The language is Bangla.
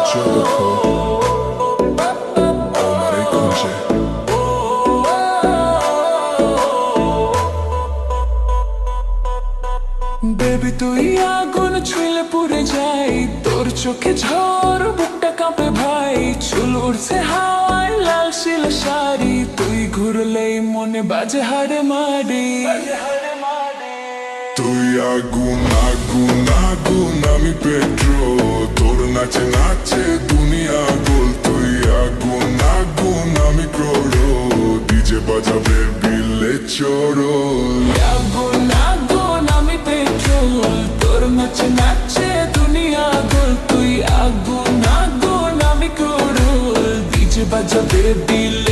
চোখো আমারে খুঁজে বেবি তুই আগুন ছুঁলে পুড়ে যাই, তোর চোখে ঝড় বুকটা কাঁপে ভাই, চুল উড়ছে হাওয়ায় লাল শিল শাড়ি, তুই ঘুরলেই মনে বাজে হাড়ে মারি। তুই আগুন আগুন আগুন আমি পেট্রোল, তোর নাচে নাচে দুনিয়া গোল। তুই আগুন আগুন আমি ক্রোড়ো, ডিজে বাজাবে বিলে চোরল। আগুন আগুন আমি পেট্রোল, তোর নাচে নাচে দুনিয়া গোল। তুই আগুন আগুন আমি ক্রোড়, ডিজে বাজাবে দিল